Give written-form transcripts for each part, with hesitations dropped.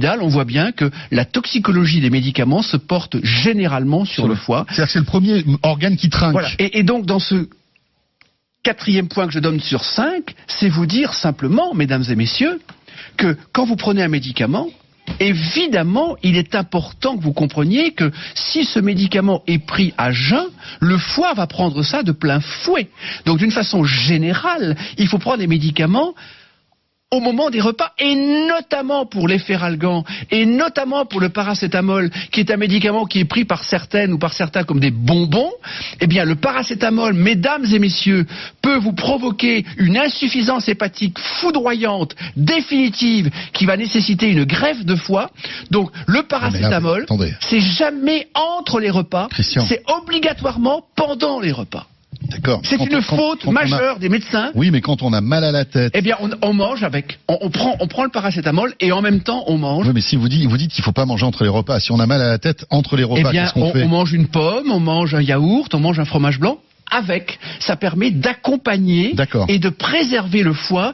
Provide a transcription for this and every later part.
Vidal, on voit bien que la toxicologie des médicaments se porte généralement sur le foie. C'est-à-dire que c'est le premier organe qui trinque. Voilà. Et donc, dans ce 4e point que je donne sur 5, c'est vous dire simplement, mesdames et messieurs, que quand vous prenez un médicament, évidemment, il est important que vous compreniez que si ce médicament est pris à jeun, le foie va prendre ça de plein fouet. Donc, d'une façon générale, il faut prendre les médicaments au moment des repas, et notamment pour les feralgans, et notamment pour le paracétamol, qui est un médicament qui est pris par certaines ou par certains comme des bonbons. Eh bien, le paracétamol, mesdames et messieurs, peut vous provoquer une insuffisance hépatique foudroyante, définitive, qui va nécessiter une greffe de foie. Donc, le paracétamol, c'est jamais entre les repas, c'est obligatoirement pendant les repas. D'accord. C'est une faute majeure des médecins. Oui, mais quand on a mal à la tête. Eh bien, on mange avec. On prend le paracétamol et en même temps, on mange. Oui, mais si vous dites qu'il ne faut pas manger entre les repas. Si on a mal à la tête entre les repas, qu'est-ce qu'on fait ? On mange une pomme, on mange un yaourt, on mange un fromage blanc. Avec, ça permet d'accompagner et de préserver le foie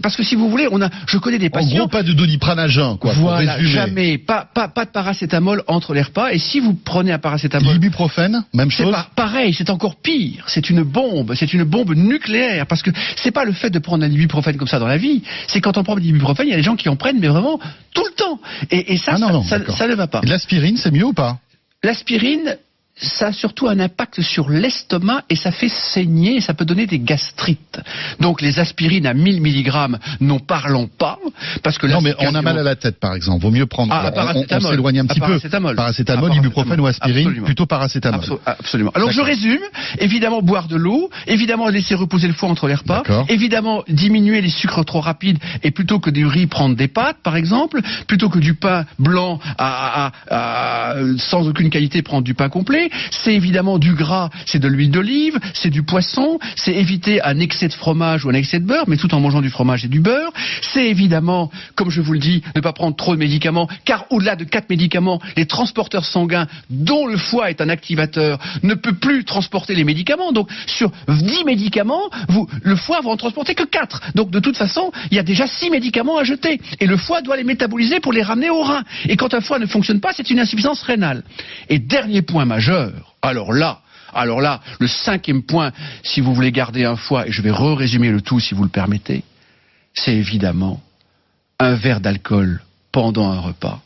parce que si vous voulez, je connais des patients. En gros, pas de Doliprane à jeun, quoi. Voilà, jamais, pas de paracétamol entre les repas. Et si vous prenez un paracétamol, l'ibuprofène, même chose. C'est pareil, c'est encore pire. C'est une bombe nucléaire. Parce que c'est pas le fait de prendre un ibuprofène comme ça dans la vie. C'est quand on prend de l'ibuprofène, il y a des gens qui en prennent, mais vraiment tout le temps. Et ça, ça ne va pas. L'aspirine, c'est mieux ou pas ? L'aspirine, ça a surtout un impact sur l'estomac et ça fait saigner et ça peut donner des gastrites. Donc les aspirines à 1000 mg, n'en parlons pas. Parce que non, mais on a mal à la tête, par exemple. Vaut mieux prendre. On s'éloigne un petit peu. Paracétamol, ibuprofène ou aspirine. Absolument. Plutôt paracétamol. Absolument. Alors je résume. Évidemment, boire de l'eau. Évidemment, laisser reposer le foie entre les repas. Évidemment, diminuer les sucres trop rapides et plutôt que du riz, prendre des pâtes, par exemple. Plutôt que du pain blanc sans aucune qualité, prendre du pain complet. C'est évidemment du gras, c'est de l'huile d'olive, c'est du poisson, c'est éviter un excès de fromage ou un excès de beurre, mais tout en mangeant du fromage et du beurre. C'est évidemment, comme je vous le dis, ne pas prendre trop de médicaments, car au-delà de 4 médicaments, les transporteurs sanguins, dont le foie est un activateur, ne peut plus transporter les médicaments. Donc, sur 10 médicaments, le foie va en transporter que 4. Donc, de toute façon, il y a déjà 6 médicaments à jeter. Et le foie doit les métaboliser pour les ramener au rein. Et quand un foie ne fonctionne pas, c'est une insuffisance rénale. Et dernier point majeur, alors là, le 5e point, si vous voulez garder un foie, et je vais résumer le tout si vous le permettez, c'est évidemment un verre d'alcool pendant un repas.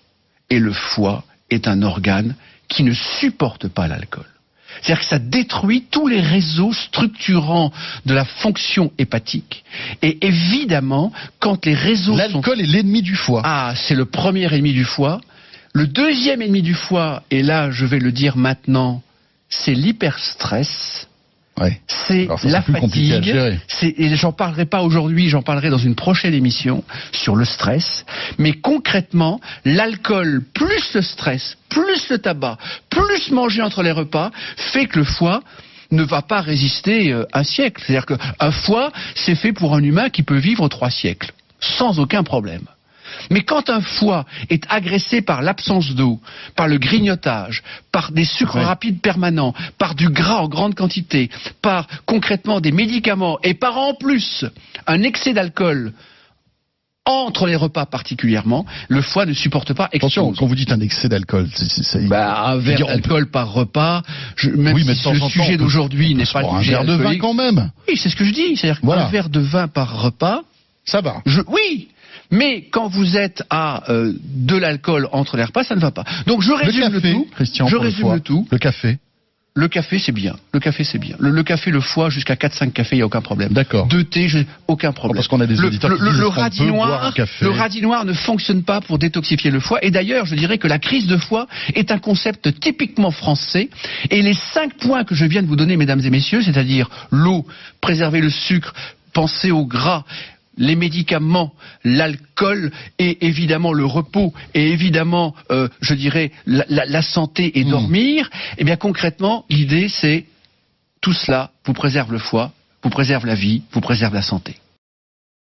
Et le foie est un organe qui ne supporte pas l'alcool. C'est-à-dire que ça détruit tous les réseaux structurants de la fonction hépatique. Et évidemment, quand les réseaux L'alcool est l'ennemi du foie. Ah, c'est le premier ennemi du foie. Le deuxième ennemi du foie, et là je vais le dire maintenant, c'est l'hyperstress, c'est la fatigue, et j'en parlerai pas aujourd'hui, j'en parlerai dans une prochaine émission sur le stress, mais concrètement, l'alcool plus le stress, plus le tabac, plus manger entre les repas, fait que le foie ne va pas résister un siècle. C'est-à-dire qu'un foie, c'est fait pour un humain qui peut vivre 3 siècles, sans aucun problème. Mais quand un foie est agressé par l'absence d'eau, par le grignotage, par des sucres rapides permanents, par du gras en grande quantité, par concrètement des médicaments et par en plus un excès d'alcool entre les repas particulièrement, le foie ne supporte pas. Attention, quand vous dites un excès d'alcool, un verre d'alcool par repas, même si le sujet d'aujourd'hui n'est pas le sujet un verre de vin quand même. Oui, c'est ce que je dis. C'est-à-dire qu'un verre de vin par repas, ça va. Oui. Mais quand vous êtes à de l'alcool entre les repas, ça ne va pas. Donc je résume le tout. Christian, je résume le tout. Le café. Le café, c'est bien. Le café, c'est bien. Le café, le foie, jusqu'à 4-5 cafés, il n'y a aucun problème. D'accord. 2 thés, aucun problème. Parce qu'on a des auditeurs qui disent le radis noir ne fonctionne pas pour détoxifier le foie. Et d'ailleurs, je dirais que la crise de foie est un concept typiquement français. Et les 5 points que je viens de vous donner, mesdames et messieurs, c'est-à-dire l'eau, préserver le sucre, penser au gras, les médicaments, l'alcool et évidemment le repos et évidemment, je dirais, la santé et dormir, eh bien concrètement, l'idée c'est tout cela vous préserve le foie, vous préserve la vie, vous préserve la santé.